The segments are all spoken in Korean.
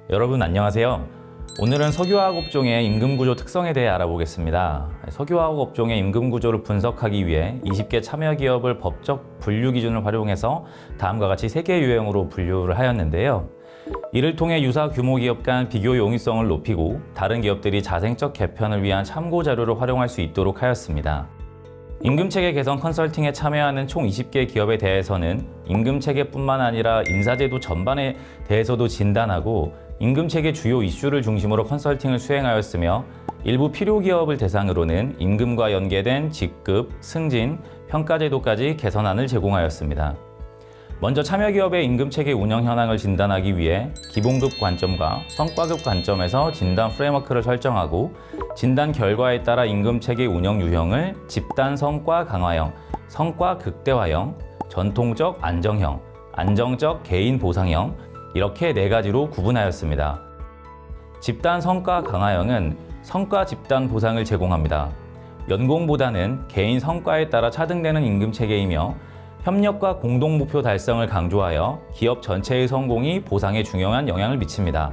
여러분 안녕하세요. 오늘은 석유화학 업종의 임금구조 특성에 대해 알아보겠습니다. 석유화학 업종의 임금구조를 분석하기 위해 20개 참여 기업을 법적 분류 기준을 활용해서 다음과 같이 3개 유형으로 분류를 하였는데요. 이를 통해 유사 규모 기업 간 비교 용이성을 높이고 다른 기업들이 자생적 개편을 위한 참고 자료를 활용할 수 있도록 하였습니다. 임금체계 개선 컨설팅에 참여하는 총 20개 기업에 대해서는 임금체계뿐만 아니라 인사제도 전반에 대해서도 진단하고 임금체계 주요 이슈를 중심으로 컨설팅을 수행하였으며 일부 필요 기업을 대상으로는 임금과 연계된 직급, 승진, 평가제도까지 개선안을 제공하였습니다. 먼저 참여 기업의 임금체계 운영 현황을 진단하기 위해 기본급 관점과 성과급 관점에서 진단 프레임워크를 설정하고 진단 결과에 따라 임금체계 운영 유형을 집단 성과 강화형, 성과 극대화형, 전통적 안정형, 안정적 개인 보상형 이렇게 4가지로 구분하였습니다. 집단 성과 강화형은 성과 집단 보상을 제공합니다. 연공보다는 개인 성과에 따라 차등되는 임금체계이며 협력과 공동 목표 달성을 강조하여 기업 전체의 성공이 보상에 중요한 영향을 미칩니다.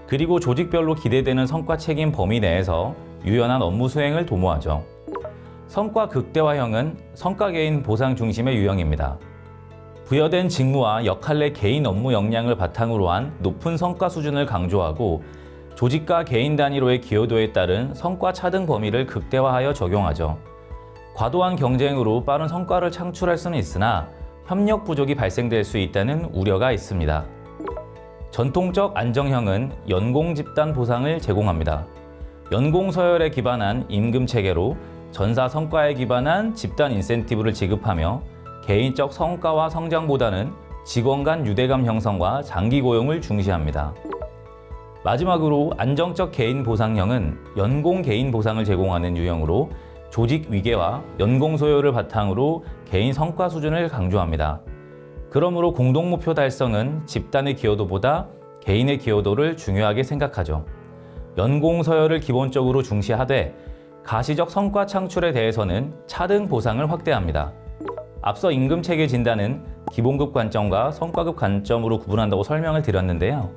그리고 조직별로 기대되는 성과 책임 범위 내에서 유연한 업무 수행을 도모하죠. 성과 극대화형은 성과 개인 보상 중심의 유형입니다. 부여된 직무와 역할 내 개인 업무 역량을 바탕으로 한 높은 성과 수준을 강조하고 조직과 개인 단위로의 기여도에 따른 성과 차등 범위를 극대화하여 적용하죠. 과도한 경쟁으로 빠른 성과를 창출할 수는 있으나 협력 부족이 발생될 수 있다는 우려가 있습니다. 전통적 안정형은 연공 집단 보상을 제공합니다. 연공 서열에 기반한 임금 체계로 전사 성과에 기반한 집단 인센티브를 지급하며 개인적 성과와 성장보다는 직원 간 유대감 형성과 장기 고용을 중시합니다. 마지막으로 안정적 개인 보상형은 연공 개인 보상을 제공하는 유형으로 조직 위계와 연공 소요를 바탕으로 개인 성과 수준을 강조합니다. 그러므로 공동 목표 달성은 집단의 기여도보다 개인의 기여도를 중요하게 생각하죠. 연공 서열을 기본적으로 중시하되 가시적 성과 창출에 대해서는 차등 보상을 확대합니다. 앞서 임금체계 진단은 기본급 관점과 성과급 관점으로 구분한다고 설명을 드렸는데요.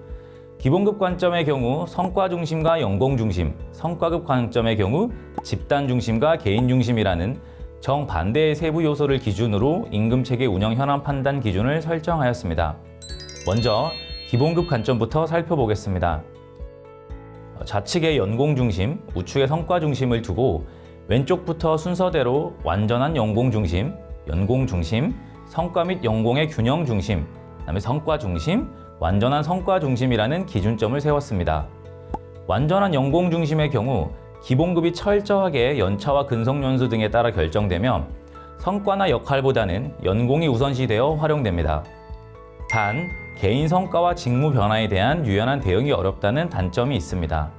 기본급 관점의 경우 성과 중심과 연공 중심, 성과급 관점의 경우 집단 중심과 개인 중심이라는 정반대의 세부 요소를 기준으로 임금체계 운영 현황 판단 기준을 설정하였습니다. 먼저 기본급 관점부터 살펴보겠습니다. 좌측의 연공 중심, 우측의 성과 중심을 두고 왼쪽부터 순서대로 완전한 연공 중심, 연공 중심, 성과 및 연공의 균형 중심, 그다음에 성과 중심, 완전한 성과 중심이라는 기준점을 세웠습니다. 완전한 연공 중심의 경우 기본급이 철저하게 연차와 근속연수 등에 따라 결정되며 성과나 역할보다는 연공이 우선시되어 활용됩니다. 단, 개인 성과와 직무 변화에 대한 유연한 대응이 어렵다는 단점이 있습니다.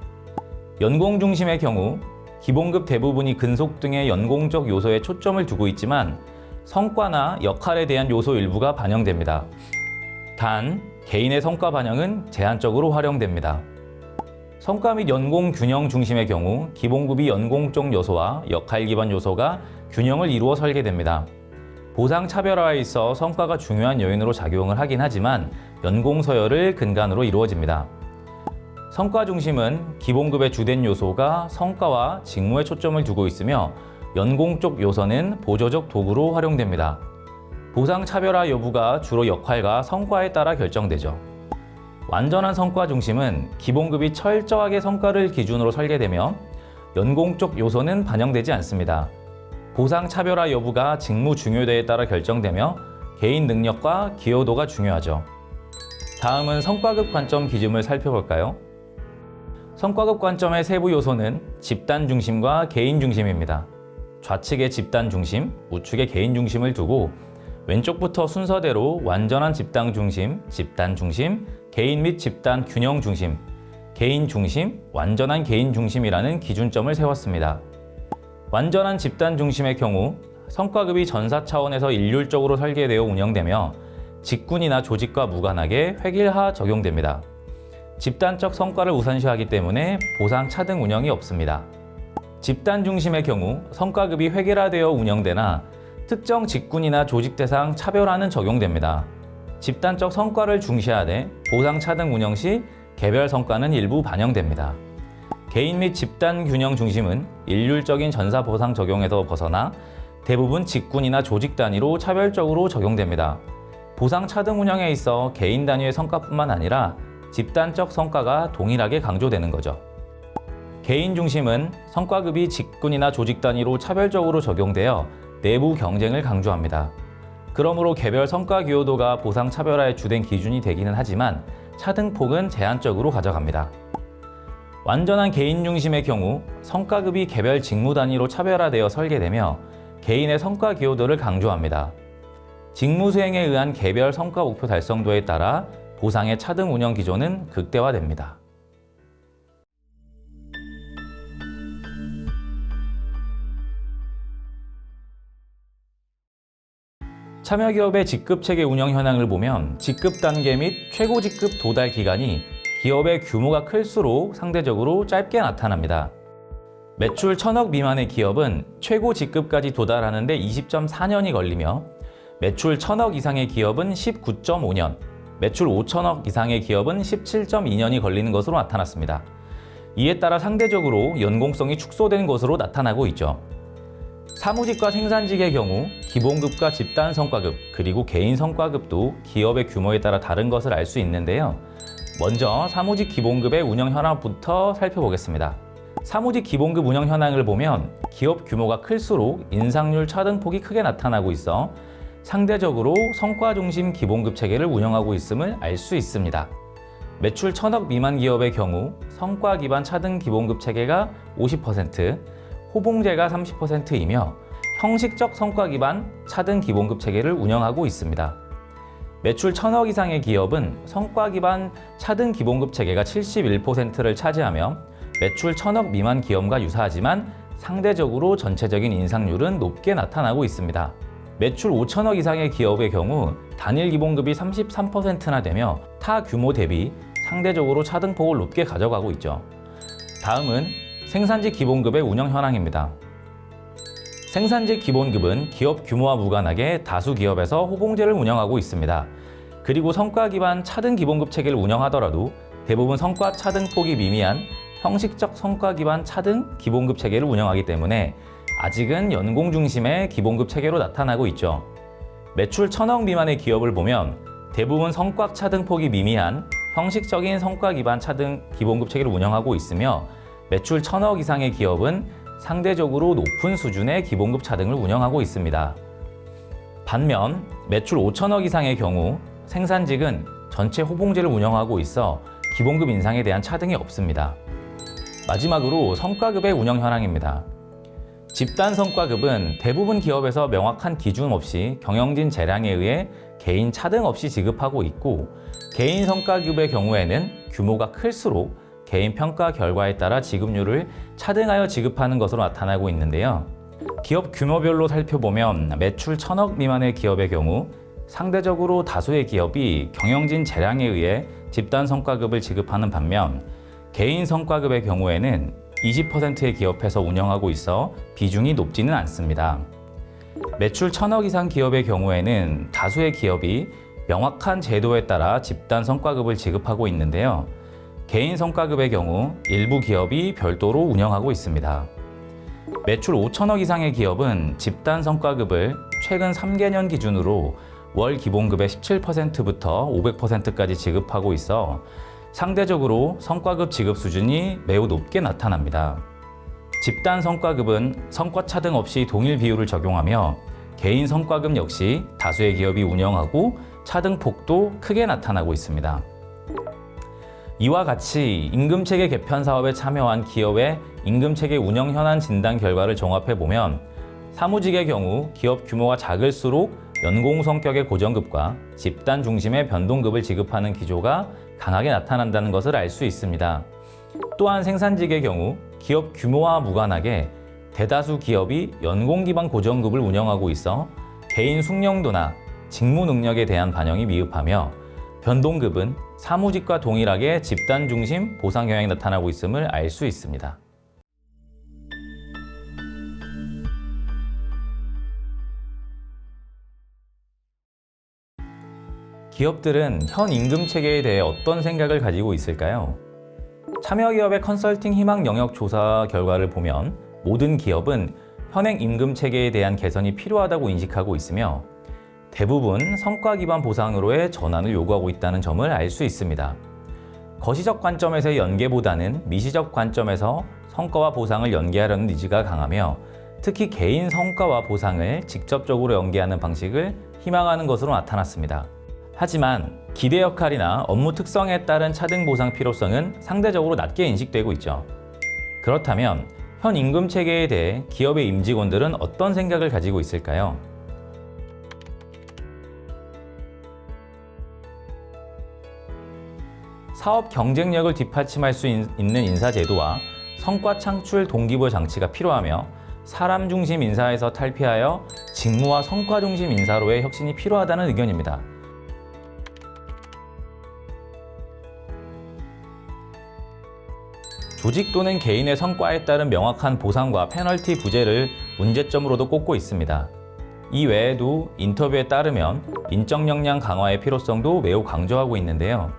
연공 중심의 경우 기본급 대부분이 근속 등의 연공적 요소에 초점을 두고 있지만 성과나 역할에 대한 요소 일부가 반영됩니다. 단, 개인의 성과 반영은 제한적으로 활용됩니다. 성과 및 연공 균형 중심의 경우 기본급이 연공적 요소와 역할 기반 요소가 균형을 이루어 설계됩니다. 보상 차별화에 있어 성과가 중요한 요인으로 작용을 하긴 하지만 연공 서열을 근간으로 이루어집니다. 성과 중심은 기본급의 주된 요소가 성과와 직무에 초점을 두고 있으며 연공적 요소는 보조적 도구로 활용됩니다. 보상 차별화 여부가 주로 역할과 성과에 따라 결정되죠. 완전한 성과 중심은 기본급이 철저하게 성과를 기준으로 설계되며 연공적 요소는 반영되지 않습니다. 보상 차별화 여부가 직무 중요도에 따라 결정되며 개인 능력과 기여도가 중요하죠. 다음은 성과급 관점 기준을 살펴볼까요? 성과급 관점의 세부 요소는 집단 중심과 개인 중심입니다. 좌측의 집단 중심, 우측의 개인 중심을 두고 왼쪽부터 순서대로 완전한 집단 중심, 개인 및 집단 균형 중심, 개인 중심, 완전한 개인 중심이라는 기준점을 세웠습니다. 완전한 집단 중심의 경우 성과급이 전사 차원에서 일률적으로 설계되어 운영되며 직군이나 조직과 무관하게 획일화 적용됩니다. 집단적 성과를 우선시하기 때문에 보상 차등 운영이 없습니다. 집단 중심의 경우 성과급이 획일화되어 운영되나 특정 직군이나 조직 대상 차별화는 적용됩니다. 집단적 성과를 중시하되 보상 차등 운영 시 개별 성과는 일부 반영됩니다. 개인 및 집단 균형 중심은 일률적인 전사 보상 적용에서 벗어나 대부분 직군이나 조직 단위로 차별적으로 적용됩니다. 보상 차등 운영에 있어 개인 단위의 성과뿐만 아니라 집단적 성과가 동일하게 강조되는 거죠. 개인 중심은 성과급이 직군이나 조직 단위로 차별적으로 적용되어 내부 경쟁을 강조합니다. 그러므로 개별 성과 기여도가 보상 차별화의 주된 기준이 되기는 하지만 차등폭은 제한적으로 가져갑니다. 완전한 개인 중심의 경우 성과급이 개별 직무 단위로 차별화되어 설계되며 개인의 성과 기여도를 강조합니다. 직무 수행에 의한 개별 성과 목표 달성도에 따라 보상의 차등 운영 기조는 극대화됩니다. 참여기업의 직급체계 운영 현황을 보면 직급 단계 및 최고 직급 도달 기간이 기업의 규모가 클수록 상대적으로 짧게 나타납니다. 매출 1,000억 미만의 기업은 최고 직급까지 도달하는 데 20.4년이 걸리며 매출 1,000억 이상의 기업은 19.5년, 매출 5,000억 이상의 기업은 17.2년이 걸리는 것으로 나타났습니다. 이에 따라 상대적으로 연공성이 축소된 것으로 나타나고 있죠. 사무직과 생산직의 경우 기본급과 집단 성과급 그리고 개인 성과급도 기업의 규모에 따라 다른 것을 알 수 있는데요. 먼저 사무직 기본급의 운영 현황부터 살펴보겠습니다. 사무직 기본급 운영 현황을 보면 기업 규모가 클수록 인상률 차등폭이 크게 나타나고 있어 상대적으로 성과 중심 기본급 체계를 운영하고 있음을 알 수 있습니다. 매출 1,000억 미만 기업의 경우 성과 기반 차등 기본급 체계가 50%, 호봉제가 30%이며 형식적 성과 기반 차등 기본급 체계를 운영하고 있습니다. 매출 1,000억 이상의 기업은 성과 기반 차등 기본급 체계가 71%를 차지하며 매출 1,000억 미만 기업과 유사하지만 상대적으로 전체적인 인상률은 높게 나타나고 있습니다. 매출 5,000억 이상의 기업의 경우 단일 기본급이 33%나 되며 타 규모 대비 상대적으로 차등폭을 높게 가져가고 있죠. 다음은 생산직 기본급의 운영 현황입니다. 생산직 기본급은 기업 규모와 무관하게 다수 기업에서 호봉제를 운영하고 있습니다. 그리고 성과 기반 차등 기본급 체계를 운영하더라도 대부분 성과 차등폭이 미미한 형식적 성과 기반 차등 기본급 체계를 운영하기 때문에 아직은 연공 중심의 기본급 체계로 나타나고 있죠. 매출 1,000억 미만의 기업을 보면 대부분 성과 차등폭이 미미한 형식적인 성과 기반 차등 기본급 체계를 운영하고 있으며 매출 1,000억 이상의 기업은 상대적으로 높은 수준의 기본급 차등을 운영하고 있습니다. 반면 매출 5,000억 이상의 경우 생산직은 전체 호봉제를 운영하고 있어 기본급 인상에 대한 차등이 없습니다. 마지막으로 성과급의 운영 현황입니다. 집단 성과급은 대부분 기업에서 명확한 기준 없이 경영진 재량에 의해 개인 차등 없이 지급하고 있고 개인 성과급의 경우에는 규모가 클수록 개인 평가 결과에 따라 지급률을 차등하여 지급하는 것으로 나타나고 있는데요. 기업 규모별로 살펴보면 매출 1,000억 미만의 기업의 경우 상대적으로 다수의 기업이 경영진 재량에 의해 집단 성과급을 지급하는 반면 개인 성과급의 경우에는 20%의 기업에서 운영하고 있어 비중이 높지는 않습니다. 매출 1,000억 이상 기업의 경우에는 다수의 기업이 명확한 제도에 따라 집단 성과급을 지급하고 있는데요. 개인 성과급의 경우 일부 기업이 별도로 운영하고 있습니다. 매출 5,000억 이상의 기업은 집단 성과급을 최근 3개년 기준으로 월 기본급의 17%부터 500%까지 지급하고 있어 상대적으로 성과급 지급 수준이 매우 높게 나타납니다. 집단 성과급은 성과 차등 없이 동일 비율을 적용하며 개인 성과급 역시 다수의 기업이 운영하고 차등폭도 크게 나타나고 있습니다. 이와 같이 임금체계 개편 사업에 참여한 기업의 임금체계 운영 현안 진단 결과를 종합해보면 사무직의 경우 기업 규모가 작을수록 연공 성격의 고정급과 집단 중심의 변동급을 지급하는 기조가 강하게 나타난다는 것을 알 수 있습니다. 또한 생산직의 경우 기업 규모와 무관하게 대다수 기업이 연공 기반 고정급을 운영하고 있어 개인 숙련도나 직무 능력에 대한 반영이 미흡하며 변동급은 사무직과 동일하게 집단 중심 보상 경향이 나타나고 있음을 알 수 있습니다. 기업들은 현 임금 체계에 대해 어떤 생각을 가지고 있을까요? 참여기업의 컨설팅 희망 영역 조사 결과를 보면 모든 기업은 현행 임금 체계에 대한 개선이 필요하다고 인식하고 있으며 대부분 성과 기반 보상으로의 전환을 요구하고 있다는 점을 알 수 있습니다. 거시적 관점에서의 연계보다는 미시적 관점에서 성과와 보상을 연계하려는 니즈가 강하며 특히 개인 성과와 보상을 직접적으로 연계하는 방식을 희망하는 것으로 나타났습니다. 하지만 기대 역할이나 업무 특성에 따른 차등 보상 필요성은 상대적으로 낮게 인식되고 있죠. 그렇다면 현 임금 체계에 대해 기업의 임직원들은 어떤 생각을 가지고 있을까요? 사업 경쟁력을 뒷받침할 수 있는 인사제도와 성과 창출 동기부여 장치가 필요하며 사람 중심 인사에서 탈피하여 직무와 성과 중심 인사로의 혁신이 필요하다는 의견입니다. 조직 또는 개인의 성과에 따른 명확한 보상과 페널티 부재를 문제점으로도 꼽고 있습니다. 이 외에도 인터뷰에 따르면 인적 역량 강화의 필요성도 매우 강조하고 있는데요.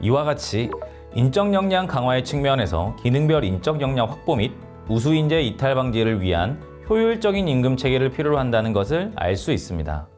이와 같이 인적 역량 강화의 측면에서 기능별 인적 역량 확보 및 우수 인재 이탈 방지를 위한 효율적인 임금 체계를 필요로 한다는 것을 알 수 있습니다.